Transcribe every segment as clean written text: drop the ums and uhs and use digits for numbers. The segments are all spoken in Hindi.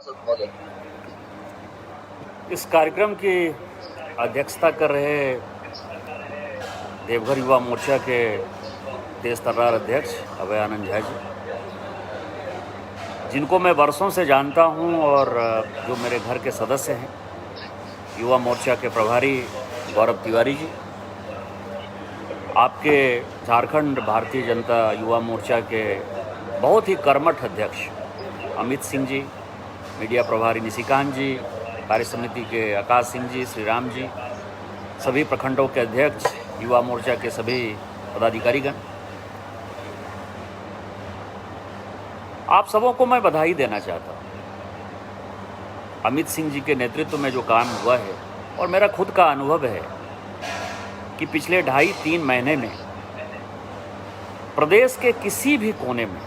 सांसद महोदय। इस कार्यक्रम की अध्यक्षता कर रहे देवघर युवा मोर्चा के तेज तर्रार अध्यक्ष अभय आनंद झा जी, जिनको मैं वर्षों से जानता हूं, और जो मेरे घर के सदस्य हैं, युवा मोर्चा के प्रभारी गौरव तिवारी जी, आपके झारखंड भारतीय जनता युवा मोर्चा के बहुत ही कर्मठ अध्यक्ष अमित सिंह जी, मीडिया प्रभारी निशिकांत जी, कार्य समिति के आकाश सिंह जी, श्री राम जी, सभी प्रखंडों के अध्यक्ष, युवा मोर्चा के सभी पदाधिकारीगण, आप सबों को मैं बधाई देना चाहता हूँ। अमित सिंह जी के नेतृत्व में जो काम हुआ है, और मेरा खुद का अनुभव है कि पिछले 2.5-3 महीने में प्रदेश के किसी भी कोने में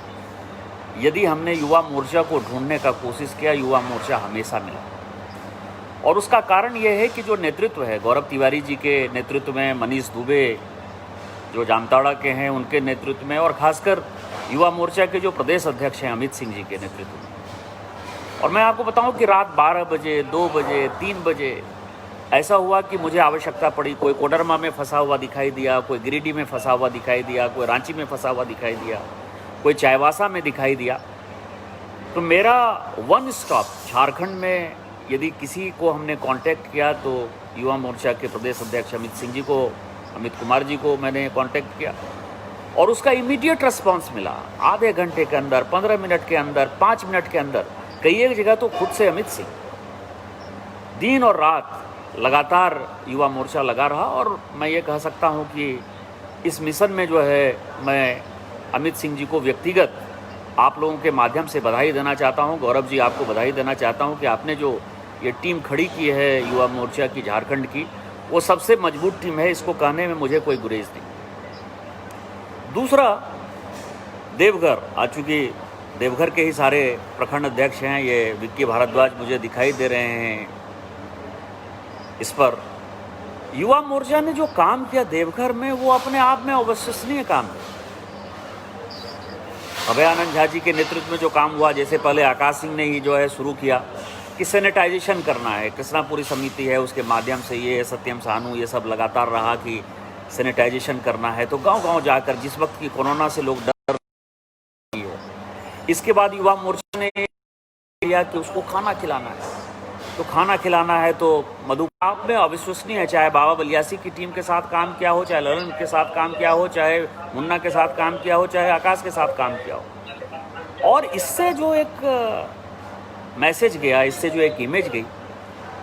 यदि हमने युवा मोर्चा को ढूंढने का कोशिश किया, युवा मोर्चा हमेशा मिला। और उसका कारण यह है कि जो नेतृत्व है गौरव तिवारी जी के नेतृत्व में, मनीष दुबे जो जामताड़ा के हैं उनके नेतृत्व में, और खासकर युवा मोर्चा के जो प्रदेश अध्यक्ष हैं अमित सिंह जी के नेतृत्व में। और मैं आपको बताऊं कि रात 12 बजे, 2 बजे, 3 बजे ऐसा हुआ कि मुझे आवश्यकता पड़ी। कोई कोडरमा में फंसा हुआ दिखाई दिया, कोई गिरिडीह में फंसा हुआ दिखाई दिया, कोई रांची में फंसा हुआ दिखाई दिया, कोई चाईबासा में दिखाई दिया। तो मेरा वन स्टॉप झारखंड में यदि किसी को हमने कांटेक्ट किया तो युवा मोर्चा के प्रदेश अध्यक्ष अमित सिंह जी को, अमित कुमार जी को मैंने कांटेक्ट किया, और उसका इमीडिएट रिस्पांस मिला। आधे घंटे के अंदर, 15 मिनट के अंदर, 5 मिनट के अंदर, कई एक जगह तो खुद से अमित सिंह दिन और रात लगातार युवा मोर्चा लगा रहा। और मैं ये कह सकता हूँ कि इस मिशन में जो है, मैं अमित सिंह जी को व्यक्तिगत आप लोगों के माध्यम से बधाई देना चाहता हूँ। गौरव जी, आपको बधाई देना चाहता हूँ कि आपने जो ये टीम खड़ी की है युवा मोर्चा की झारखंड की, वो सबसे मजबूत टीम है, इसको कहने में मुझे कोई गुरेज नहीं। दूसरा, देवघर, आज चूँकि देवघर के ही सारे प्रखंड अध्यक्ष हैं, ये विक्की भारद्वाज मुझे दिखाई दे रहे हैं इस पर। युवा मोर्चा ने जो काम किया देवघर में, वो अपने आप में अविश्वसनीय काम है। अभय आनंद झा जी के नेतृत्व में जो काम हुआ, जैसे पहले आकाश सिंह ने ही जो है शुरू किया कि सैनिटाइजेशन करना है, कृष्णापुरी समिति है उसके माध्यम से, ये सत्यम सानू ये सब लगातार रहा कि सैनिटाइजेशन करना है। तो गांव-गांव जाकर, जिस वक्त की कोरोना से लोग डर रहे हैं, इसके बाद युवा मोर्चा ने किया कि उसको खाना खिलाना है। तो खाना खिलाना है तो आप में अविश्वसनीय है। चाहे बाबा बलियासी की टीम के साथ काम किया हो, चाहे ललन के साथ काम किया हो, चाहे मुन्ना के साथ काम किया हो, चाहे आकाश के साथ काम किया हो। और इससे जो एक मैसेज गया, इससे जो एक इमेज गई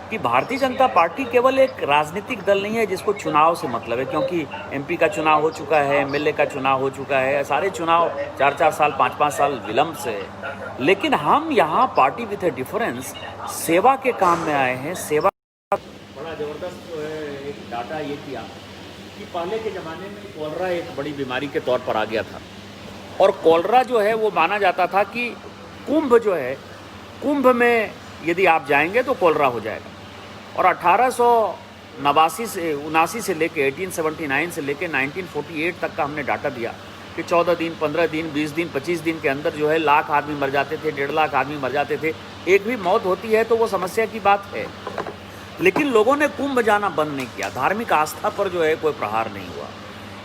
कि भारतीय जनता पार्टी केवल एक राजनीतिक दल नहीं है जिसको चुनाव से मतलब है, क्योंकि एमपी का चुनाव हो चुका है, एमएलए का चुनाव हो चुका है, सारे चुनाव 4-4 साल, 5-5 साल विलंब से है। लेकिन हम यहाँ पार्टी विथ ए डिफरेंस सेवा के काम में आए हैं। सेवा बड़ा ज़बरदस्त जो है एक डाटा ये किया कि पहले के ज़माने में कॉलरा एक बड़ी बीमारी के तौर पर आ गया था, और कॉलरा जो है वो माना जाता था कि कुंभ जो है, कुंभ में यदि आप जाएंगे तो कॉलरा हो जाएगा। और 1889 से लेके 1879 से लेके 1948 तक का हमने डाटा दिया कि 14 दिन, 15 दिन, 20 दिन, 25 दिन के अंदर जो है 1 लाख आदमी मर जाते थे, 1.5 लाख आदमी मर जाते थे। एक भी मौत होती है तो वो समस्या की बात है, लेकिन लोगों ने कुंभ जाना बंद नहीं किया। धार्मिक आस्था पर जो है कोई प्रहार नहीं हुआ।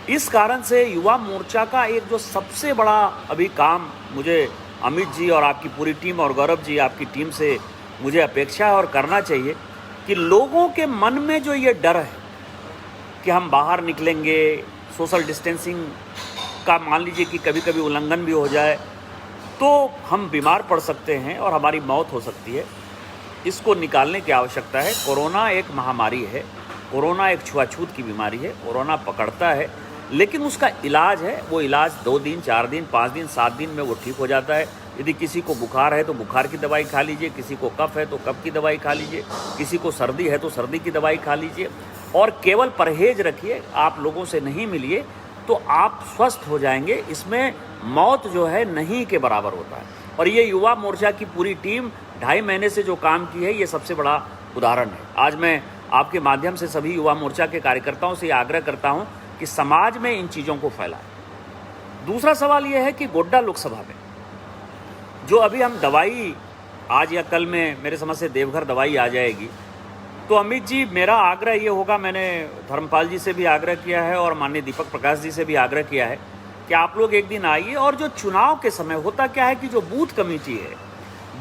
इस कारण से युवा मोर्चा का एक जो सबसे बड़ा अभी काम मुझे अमित जी और आपकी पूरी टीम और गौरव जी आपकी टीम से मुझे अपेक्षा है और करना चाहिए कि लोगों के मन में जो ये डर है कि हम बाहर निकलेंगे, सोशल डिस्टेंसिंग का मान लीजिए कि कभी कभी उल्लंघन भी हो जाए तो हम बीमार पड़ सकते हैं और हमारी मौत हो सकती है, इसको निकालने की आवश्यकता है। कोरोना एक महामारी है, कोरोना एक छुआछूत की बीमारी है, कोरोना पकड़ता है, लेकिन उसका इलाज है। वो इलाज 2 दिन, 4 दिन, 5 दिन, 7 दिन में वो ठीक हो जाता है। यदि किसी को बुखार है तो बुखार की दवाई खा लीजिए, किसी को कफ है तो कफ की दवाई खा लीजिए, किसी को सर्दी है तो सर्दी की दवाई खा लीजिए, और केवल परहेज रखिए, आप लोगों से नहीं मिलिए, तो आप स्वस्थ हो जाएंगे। इसमें मौत जो है नहीं के बराबर होता है। और ये युवा मोर्चा की पूरी टीम 2.5 महीने से जो काम की है, ये सबसे बड़ा उदाहरण है। आज मैं आपके माध्यम से सभी युवा मोर्चा के कार्यकर्ताओं से आग्रह करता हूं कि समाज में इन चीज़ों को फैलाएं। दूसरा सवाल यह है कि गोड्डा लोकसभा में जो अभी हम दवाई आज या कल में मेरे समझ से देवघर दवाई आ जाएगी। तो अमित जी, मेरा आग्रह ये होगा, मैंने धर्मपाल जी से भी आग्रह किया है और माननीय दीपक प्रकाश जी से भी आग्रह किया है कि आप लोग एक दिन आइए। और जो चुनाव के समय होता क्या है कि जो बूथ कमेटी है,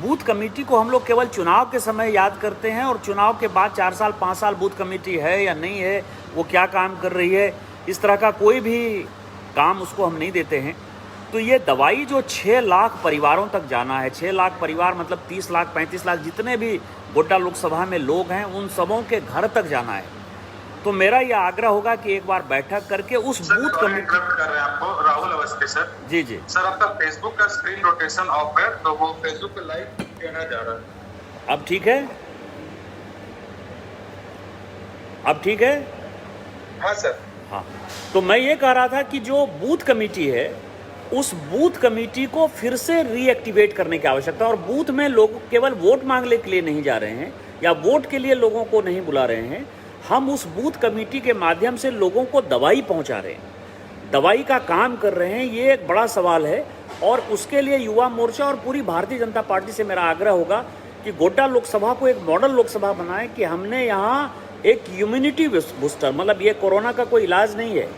बूथ कमेटी को हम लोग केवल चुनाव के समय याद करते हैं, और चुनाव के बाद 4 साल 5 साल बूथ कमेटी है या नहीं है, वो क्या काम कर रही है, इस तरह का कोई भी काम उसको हम नहीं देते हैं। तो ये दवाई जो 6 लाख परिवारों तक जाना है, 6 लाख परिवार मतलब 30 लाख 35 लाख जितने भी गोड्डा लोकसभा में लोग हैं, उन सबों के घर तक जाना है। तो मेरा ये आग्रह होगा कि एक बार बैठक करके उस बूथ कमेटी कर रहे हैं आपको राहुल अवस्थी सर। जी जी सर, आपका फेसबुक का स्क्रीन रोटेशन ऑफ है, तो वो फेसबुक पे लाइव कहना जा रहा है। अब ठीक है, अब ठीक है। हाँ सर। हाँ, तो मैं ये कह रहा था कि जो बूथ कमेटी है, उस बूथ कमेटी को फिर से रीएक्टिवेट करने की आवश्यकता है। और बूथ में लोग केवल वोट मांगने के लिए नहीं जा रहे हैं या वोट के लिए लोगों को नहीं बुला रहे हैं, हम उस बूथ कमेटी के माध्यम से लोगों को दवाई पहुंचा रहे हैं, दवाई का काम कर रहे हैं। ये एक बड़ा सवाल है और उसके लिए युवा मोर्चा और पूरी भारतीय जनता पार्टी से मेरा आग्रह होगा कि गोड्डा लोकसभा को एक मॉडल लोकसभा बनाएं कि हमने यहाँ एक इम्यूनिटी बूस्टर, मतलब ये कोरोना का कोई इलाज नहीं है,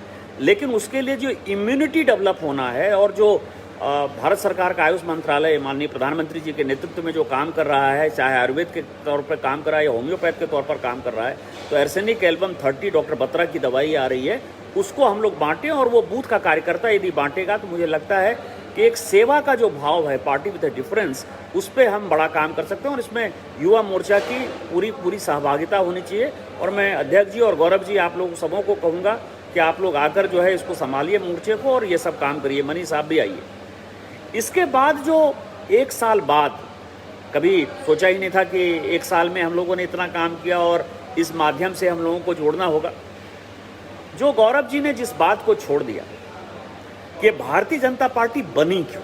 लेकिन उसके लिए जो इम्यूनिटी डेवलप होना है और जो भारत सरकार का आयुष मंत्रालय माननीय प्रधानमंत्री जी के नेतृत्व में जो काम कर रहा है, चाहे आयुर्वेद के तौर पर काम कर रहा है या होम्योपैथ के तौर पर काम कर रहा है, तो एर्सेनिक एल्बम 30 डॉक्टर बत्रा की दवाई आ रही है, उसको हम लोग बांटें। और वो बूथ का कार्यकर्ता यदि बांटेगा तो मुझे लगता है कि एक सेवा का जो भाव है, पार्टी विद अ डिफरेंस, उस पर हम बड़ा काम कर सकते हैं। और इसमें युवा मोर्चा की पूरी सहभागिता होनी चाहिए। और मैं अध्यक्ष जी और गौरव जी, आप लोग सबों को कहूँगा कि आप लोग आकर जो है इसको संभालिए मोर्चे को और ये सब काम करिए। मनीष साहब भी आइए। इसके बाद जो 1 साल बाद, कभी सोचा ही नहीं था कि 1 साल में हम लोगों ने इतना काम किया और इस माध्यम से हम लोगों को जोड़ना होगा। जो गौरव जी ने जिस बात को छोड़ दिया कि भारतीय जनता पार्टी बनी क्यों,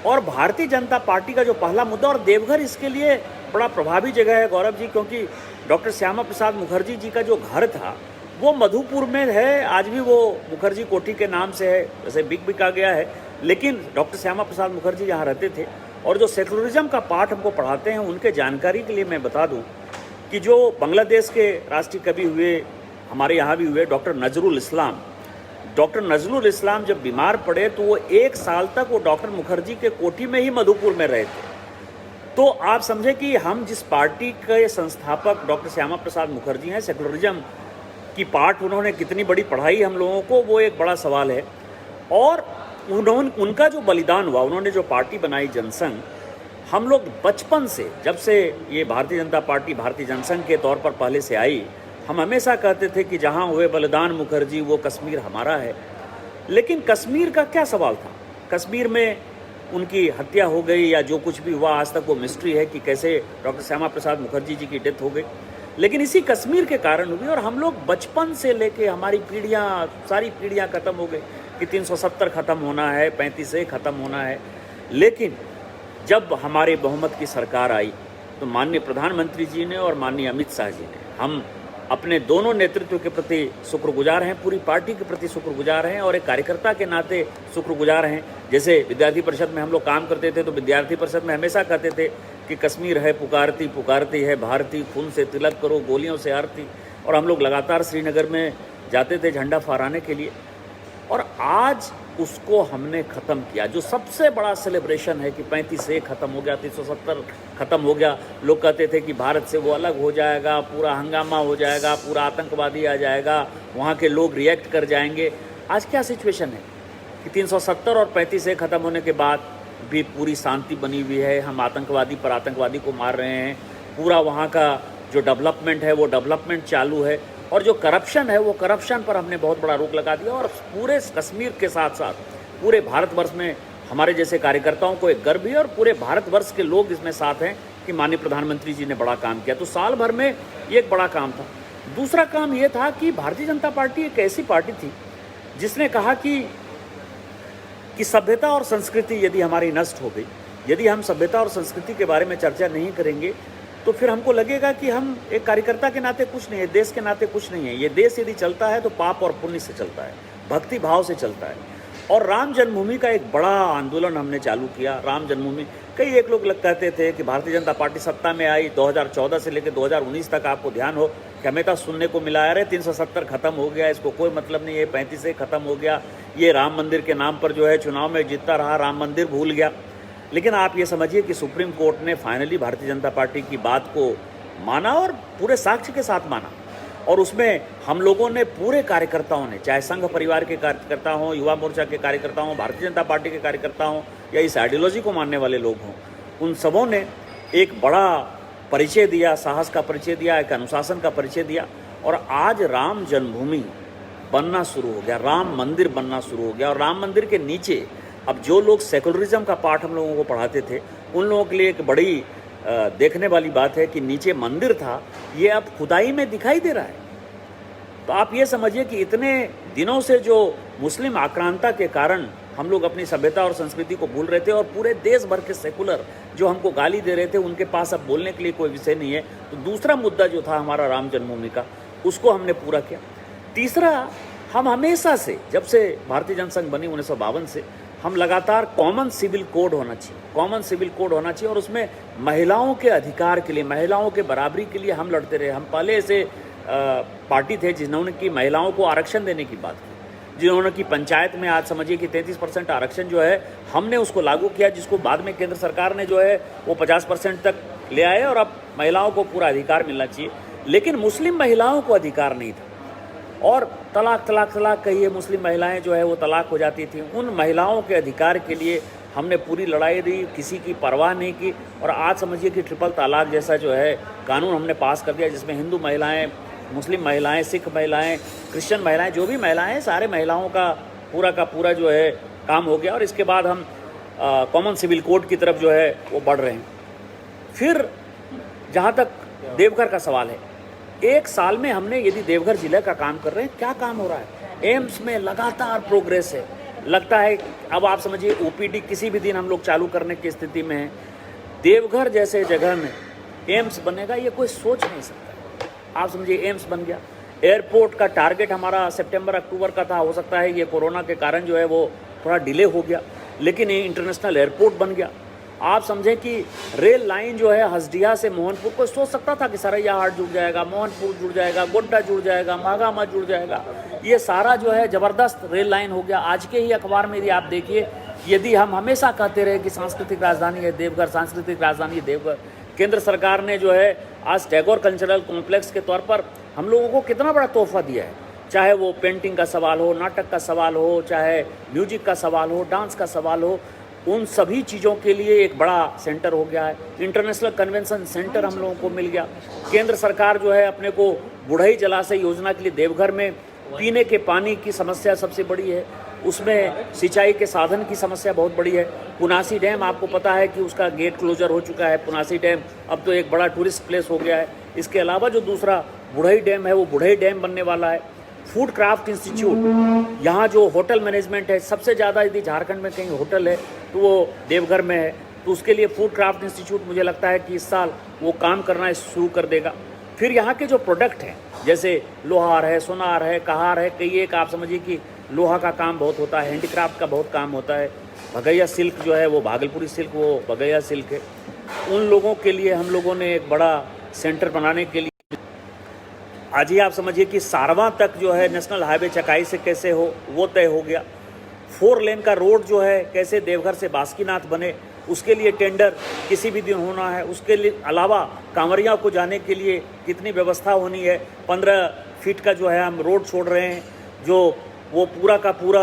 और भारतीय जनता पार्टी का जो पहला मुद्दा, और देवघर इसके लिए बड़ा प्रभावी जगह है गौरव जी, क्योंकि डॉक्टर श्यामा प्रसाद मुखर्जी जी का जो घर था वो मधुपुर में है। आज भी वो मुखर्जी कोठी के नाम से है, वैसे बिका गया है, लेकिन डॉक्टर श्यामा प्रसाद मुखर्जी यहाँ रहते थे। और जो सेकुलरिज्म का पाठ हमको पढ़ाते हैं, उनके जानकारी के लिए मैं बता दूं कि जो बांग्लादेश के राष्ट्रीय कवि हुए, हमारे यहाँ भी हुए, डॉक्टर नजरुल इस्लाम जब बीमार पड़े तो वो 1 साल तक वो डॉक्टर मुखर्जी के कोठी में ही मधुपुर में रहे थे। तो आप समझे कि हम जिस पार्टी के संस्थापक डॉक्टर श्यामा प्रसाद मुखर्जी हैं, सेकुलरिज्म की पाठ उन्होंने कितनी बड़ी पढ़ाई हम लोगों को, वो एक बड़ा सवाल है। और उनका जो बलिदान हुआ, उन्होंने जो पार्टी बनाई जनसंघ, हम लोग बचपन से, जब से ये भारतीय जनता पार्टी भारतीय जनसंघ के तौर पर पहले से आई, हम हमेशा कहते थे कि जहाँ हुए बलिदान मुखर्जी वो कश्मीर हमारा है। लेकिन कश्मीर का क्या सवाल था? कश्मीर में उनकी हत्या हो गई या जो कुछ भी हुआ, आज तक वो मिस्ट्री है कि कैसे डॉक्टर श्यामा प्रसाद मुखर्जी जी की डेथ हो गई। लेकिन इसी कश्मीर के कारण हुई। और हम लोग बचपन से लेके हमारी पीढ़ियाँ, सारी पीढ़ियाँ ख़त्म हो गई कि 370 ख़त्म होना है, 35 ख़त्म होना है। लेकिन जब हमारे बहुमत की सरकार आई तो माननीय प्रधानमंत्री जी ने और माननीय अमित शाह जी ने, हम अपने दोनों नेतृत्व के प्रति शुक्रगुजार हैं, पूरी पार्टी के प्रति शुक्रगुजार हैं और एक कार्यकर्ता के नाते शुक्रगुजार हैं। जैसे विद्यार्थी परिषद में हम लोग काम करते थे तो विद्यार्थी परिषद में हमेशा कहते थे कि कश्मीर है पुकारती, पुकारती है भारती, खून से तिलक करो, गोलियों से आरती। और हम लोग लगातार श्रीनगर में जाते थे झंडा फहराने के लिए। और आज उसको हमने ख़त्म किया। जो सबसे बड़ा सेलिब्रेशन है कि 35 ख़त्म हो गया, 370 ख़त्म हो गया। लोग कहते थे कि भारत से वो अलग हो जाएगा, पूरा हंगामा हो जाएगा, पूरा आतंकवादी आ जाएगा, वहाँ के लोग रिएक्ट कर जाएंगे। आज क्या सिचुएशन है कि 370 और 35 ख़त्म होने के बाद भी पूरी शांति बनी हुई है। हम आतंकवादी पर आतंकवादी को मार रहे हैं। पूरा वहाँ का जो डेवलपमेंट है वो डेवलपमेंट चालू है। और जो करप्शन है वो करप्शन पर हमने बहुत बड़ा रोक लगा दिया। और पूरे कश्मीर के साथ साथ पूरे भारतवर्ष में हमारे जैसे कार्यकर्ताओं को एक गर्व है और पूरे भारतवर्ष के लोग इसमें साथ हैं कि माननीय प्रधानमंत्री जी ने बड़ा काम किया। तो साल भर में ये एक बड़ा काम था। दूसरा काम ये था कि भारतीय जनता पार्टी एक ऐसी पार्टी थी जिसने कहा कि सभ्यता और संस्कृति यदि हमारी नष्ट हो गई, यदि हम सभ्यता और संस्कृति के बारे में चर्चा नहीं करेंगे तो फिर हमको लगेगा कि हम एक कार्यकर्ता के नाते कुछ नहीं है, देश के नाते कुछ नहीं है। ये देश यदि चलता है तो पाप और पुण्य से चलता है, भक्ति भाव से चलता है। और राम जन्मभूमि का एक बड़ा आंदोलन हमने चालू किया। राम जन्मभूमि, कई एक लोग कहते थे कि भारतीय जनता पार्टी सत्ता में आई 2014 से लेकर 2019 तक, आपको ध्यान हो कि हमें तो सुनने को मिला, अरे 370 खत्म हो गया, इसको कोई मतलब नहीं है, 35 से खत्म हो गया, ये राम मंदिर के नाम पर जो है चुनाव में जीतता रहा, राम मंदिर भूल गया। लेकिन आप ये समझिए कि सुप्रीम कोर्ट ने फाइनली भारतीय जनता पार्टी की बात को माना और पूरे साक्ष्य के साथ माना, और उसमें हम लोगों ने, पूरे कार्यकर्ताओं ने, चाहे संघ परिवार के कार्यकर्ता हों, युवा मोर्चा के कार्यकर्ता हों, भारतीय जनता पार्टी के कार्यकर्ता हों, या इस आइडियोलॉजी को मानने वाले लोग हों, उन सबों ने एक बड़ा परिचय दिया, साहस का परिचय दिया, एक अनुशासन का परिचय दिया, और आज राम जन्मभूमि बनना शुरू हो गया, राम मंदिर बनना शुरू हो गया। और राम मंदिर के नीचे अब जो लोग सेकुलरिज्म का पाठ हम लोगों को पढ़ाते थे, उन लोगों के लिए एक बड़ी देखने वाली बात है कि नीचे मंदिर था, ये अब खुदाई में दिखाई दे रहा है। तो आप ये समझिए कि इतने दिनों से जो मुस्लिम आक्रांता के कारण हम लोग अपनी सभ्यता और संस्कृति को भूल रहे थे, और पूरे देश भर के सेकुलर जो हमको गाली दे रहे थे, उनके पास अब बोलने के लिए कोई विषय नहीं है। तो दूसरा मुद्दा जो था हमारा राम जन्मभूमि का, उसको हमने पूरा किया। तीसरा, हम हमेशा से, जब से भारतीय जनसंघ बनी 1952 से, हम लगातार कॉमन सिविल कोड होना चाहिए, कॉमन सिविल कोड होना चाहिए, और उसमें महिलाओं के अधिकार के लिए, महिलाओं के बराबरी के लिए हम लड़ते रहे। हम पहले ऐसे पार्टी थे जिन्होंने की महिलाओं को आरक्षण देने की बात की, जिन्होंने की पंचायत में, आज समझिए कि 33% आरक्षण जो है हमने उसको लागू किया, जिसको बाद में केंद्र सरकार ने जो है वो 50% तक ले आए, और अब महिलाओं को पूरा अधिकार मिलना चाहिए। लेकिन मुस्लिम महिलाओं को अधिकार नहीं था, और तलाक तलाक तलाक कहिए, मुस्लिम महिलाएं जो है वो तलाक हो जाती थी। उन महिलाओं के अधिकार के लिए हमने पूरी लड़ाई दी, किसी की परवाह नहीं की, और आज समझिए कि ट्रिपल तलाक जैसा जो है कानून हमने पास कर दिया, जिसमें हिंदू महिलाएं, मुस्लिम महिलाएं, सिख महिलाएं, क्रिश्चियन महिलाएं, जो भी महिलाएं हैं, सारे महिलाओं का पूरा जो है काम हो गया। और इसके बाद हम कॉमन सिविल कोड की तरफ जो है वो बढ़ रहे हैं। फिर जहाँ तक देवघर का सवाल है, एक साल में हमने, यदि देवघर जिले का काम कर रहे हैं, क्या काम हो रहा है, एम्स में लगातार प्रोग्रेस है। लगता है अब आप समझिए ओपीडी किसी भी दिन हम लोग चालू करने की स्थिति में है। देवघर जैसे जगह में एम्स बनेगा, ये कोई सोच नहीं सकता। आप समझिए एम्स बन गया। एयरपोर्ट का टारगेट हमारा सितंबर अक्टूबर का था, हो सकता है ये कोरोना के कारण जो है वो थोड़ा डिले हो गया, लेकिन ये इंटरनेशनल एयरपोर्ट बन गया। आप समझें कि रेल लाइन जो है हसदिया से मोहनपुर, कोई सोच सकता था कि सरैया हाट जुड़ जाएगा, मोहनपुर जुड़ जाएगा, गोड्डा जुड़ जाएगा, महागामा जुड़ जाएगा, ये सारा जो है ज़बरदस्त रेल लाइन हो गया। आज के ही अखबार में यदि आप देखिए, यदि हम हमेशा कहते रहे कि सांस्कृतिक राजधानी है देवघर, सांस्कृतिक राजधानी है देवघर, केंद्र सरकार ने जो है आज टैगोर कल्चरल कॉम्प्लेक्स के तौर पर हम लोगों को कितना बड़ा तोहफा दिया है। चाहे वो पेंटिंग का सवाल हो, नाटक का सवाल हो, चाहे म्यूजिक का सवाल हो, डांस का सवाल हो, उन सभी चीज़ों के लिए एक बड़ा सेंटर हो गया है। इंटरनेशनल कन्वेंशन सेंटर हम लोगों को मिल गया। केंद्र सरकार जो है अपने को बुढ़ई जलाशय योजना के लिए, देवघर में पीने के पानी की समस्या सबसे बड़ी है, उसमें सिंचाई के साधन की समस्या बहुत बड़ी है। पुनासी डैम, आपको पता है कि उसका गेट क्लोजर हो चुका है। पुनासी डैम अब तो एक बड़ा टूरिस्ट प्लेस हो गया है। इसके अलावा जो दूसरा बुढ़ई डैम है, वो बुढ़ई डैम बनने वाला है। फूड क्राफ्ट इंस्टीट्यूट, यहाँ जो होटल मैनेजमेंट है, सबसे ज़्यादा यदि झारखंड में कहीं होटल है तो वो देवघर में है, तो उसके लिए फूड क्राफ्ट इंस्टीट्यूट मुझे लगता है कि इस साल वो काम करना शुरू कर देगा। फिर यहाँ के जो प्रोडक्ट हैं, जैसे लोहार है, सोनार है, कहार है, कई एक आप समझिए कि लोहा का काम बहुत होता है, हैंडीक्राफ्ट का बहुत काम होता है। भगैया सिल्क जो है वो भागलपुरी सिल्क, वो भगैया सिल्क है। उन लोगों के लिए हम लोगों ने एक बड़ा सेंटर बनाने के लिए, आज ही आप समझिए कि सारवा तक जो है नेशनल हाईवे चकाई से कैसे हो, वो तय हो गया। 4 लेन का रोड जो है कैसे देवघर से बासुकीनाथ बने, उसके लिए टेंडर किसी भी दिन होना है। उसके लिए अलावा कांवरिया को जाने के लिए कितनी व्यवस्था होनी है। 15 फीट का जो है हम रोड छोड़ रहे हैं, जो वो पूरा का पूरा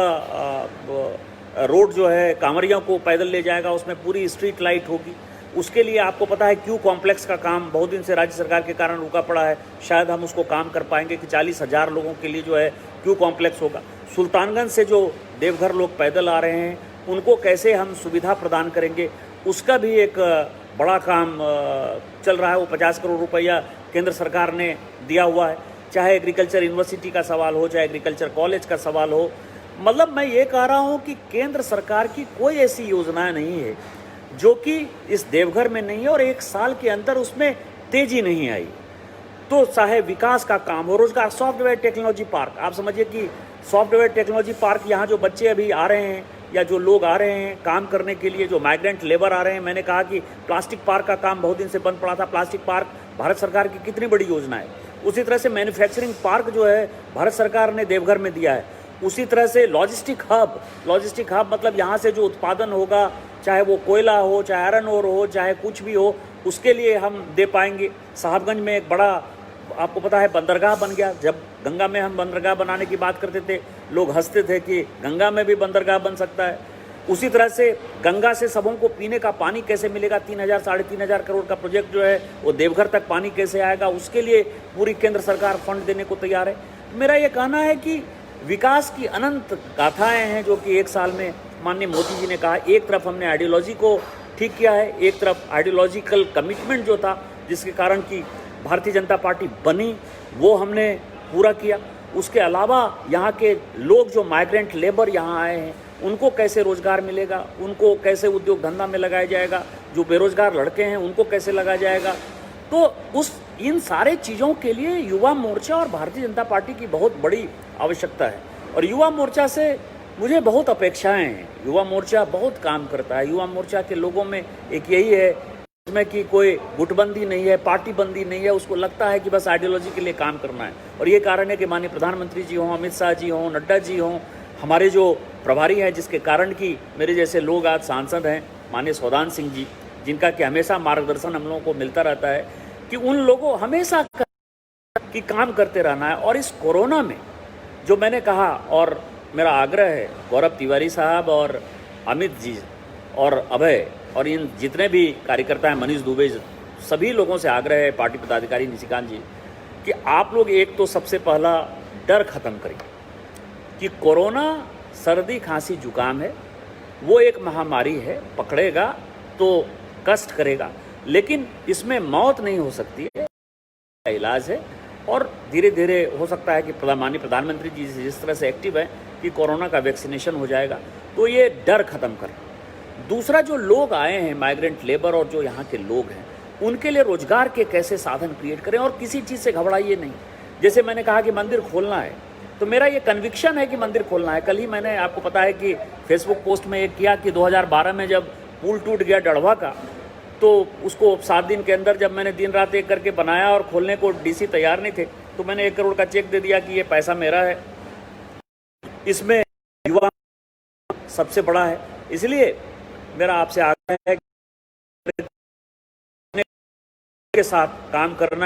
रोड जो है कांवरिया को पैदल ले जाएगा, उसमें पूरी स्ट्रीट लाइट होगी। उसके लिए आपको पता है क्यू कॉम्प्लेक्स का काम बहुत दिन से राज्य सरकार के कारण रुका पड़ा है। शायद हम उसको काम कर पाएंगे कि 40,000 लोगों के लिए जो है क्यू कॉम्प्लेक्स होगा। सुल्तानगंज से जो देवघर लोग पैदल आ रहे हैं, उनको कैसे हम सुविधा प्रदान करेंगे, उसका भी एक बड़ा काम चल रहा है। वो 50 करोड़ रुपया केंद्र सरकार ने दिया हुआ है। चाहे एग्रीकल्चर यूनिवर्सिटी का सवाल हो, चाहे एग्रीकल्चर कॉलेज का सवाल हो, मतलब मैं ये कह रहा हूँ कि केंद्र सरकार की कोई ऐसी योजना नहीं है जो कि इस देवघर में नहीं है और 1 साल के अंदर उसमें तेजी नहीं आई। तो चाहे विकास का काम हो, रोजगार, सॉफ्टवेयर टेक्नोलॉजी पार्क, आप समझिए कि सॉफ्टवेयर टेक्नोलॉजी पार्क, यहाँ जो बच्चे अभी आ रहे हैं या जो लोग आ रहे हैं काम करने के लिए, जो माइग्रेंट लेबर आ रहे हैं, मैंने कहा कि प्लास्टिक पार्क का काम बहुत दिन से बंद पड़ा था। प्लास्टिक पार्क भारत सरकार की कितनी बड़ी योजना है। उसी तरह से मैन्युफैक्चरिंग पार्क जो है भारत सरकार ने देवघर में दिया है। उसी तरह से लॉजिस्टिक हब मतलब यहाँ से जो उत्पादन होगा, चाहे वो कोयला हो, चाहे आयरन ओर हो, चाहे कुछ भी हो, उसके लिए हम दे पाएंगे। साहबगंज में एक बड़ा, आपको पता है, बंदरगाह बन गया। जब गंगा में हम बंदरगाह बनाने की बात करते थे, लोग हंसते थे कि गंगा में भी बंदरगाह बन सकता है। उसी तरह से गंगा से सबों को पीने का पानी कैसे मिलेगा, 3,000 साढ़े 3,000 करोड़ का प्रोजेक्ट जो है वो देवघर तक पानी कैसे आएगा, उसके लिए पूरी केंद्र सरकार फंड देने को तैयार है। मेरा ये कहना है कि विकास की अनंत गाथाएं हैं जो कि एक साल में माननीय मोदी जी ने कहा। एक तरफ हमने आइडियोलॉजी को ठीक किया है, एक तरफ आइडियोलॉजिकल कमिटमेंट जो था जिसके कारण कि भारतीय जनता पार्टी बनी, वो हमने पूरा किया। उसके अलावा यहाँ के लोग जो माइग्रेंट लेबर यहाँ आए हैं, उनको कैसे रोज़गार मिलेगा, उनको कैसे उद्योग धंधा में लगाया जाएगा, जो बेरोजगार लड़के हैं उनको कैसे लगाया जाएगा। तो इन सारे चीज़ों के लिए युवा मोर्चा और भारतीय जनता पार्टी की बहुत बड़ी आवश्यकता है। और युवा मोर्चा से मुझे बहुत अपेक्षाएं हैं। युवा मोर्चा बहुत काम करता है। युवा मोर्चा के लोगों में एक यही है इसमें कि कोई गुटबंदी नहीं है, पार्टी बंदी नहीं है। उसको लगता है कि बस आइडियोलॉजी के लिए काम करना है। और ये कारण है कि माननीय प्रधानमंत्री जी हों, अमित शाह जी हों, नड्डा जी हों, हमारे जो प्रभारी हैं, जिसके कारण कि मेरे जैसे लोग आज सांसद हैं, माननीय सौदान सिंह जी, जिनका कि हमेशा मार्गदर्शन हम लोगों को मिलता रहता है, कि उन लोगों हमेशा कि काम करते रहना है। और इस कोरोना में जो मैंने कहा, और मेरा आग्रह है गौरव तिवारी साहब और अमित जी और अभय और इन जितने भी कार्यकर्ता हैं, मनीष दुबे, सभी लोगों से आग्रह है, पार्टी पदाधिकारी निशिकांत जी, कि आप लोग एक तो सबसे पहला डर खत्म करें कि कोरोना सर्दी खांसी जुकाम है, वो एक महामारी है, पकड़ेगा तो कष्ट करेगा, लेकिन इसमें मौत नहीं हो सकती है, इलाज है। और धीरे धीरे हो सकता है कि माननीय प्रधानमंत्री जी जिस तरह से एक्टिव है कि कोरोना का वैक्सीनेशन हो जाएगा, तो ये डर खत्म कर। दूसरा, जो लोग आए हैं माइग्रेंट लेबर और जो यहाँ के लोग हैं, उनके लिए रोजगार के कैसे साधन क्रिएट करें और किसी चीज़ से घबराइए नहीं। जैसे मैंने कहा कि मंदिर खोलना है, तो मेरा ये कन्विक्शन है कि मंदिर खोलना है। कल ही मैंने, आपको पता है कि फेसबुक पोस्ट में एक किया कि 2012 में जब पुल टूट गया डढ़वा का, तो उसको 7 दिन के अंदर जब मैंने दिन रात एक करके बनाया और खोलने को डीसी तैयार नहीं थे, तो मैंने 1 करोड़ का चेक दे दिया कि ये पैसा मेरा है। इसमें युवा सबसे बड़ा है। इसलिए मेरा आपसे आग्रह है कि के साथ काम करना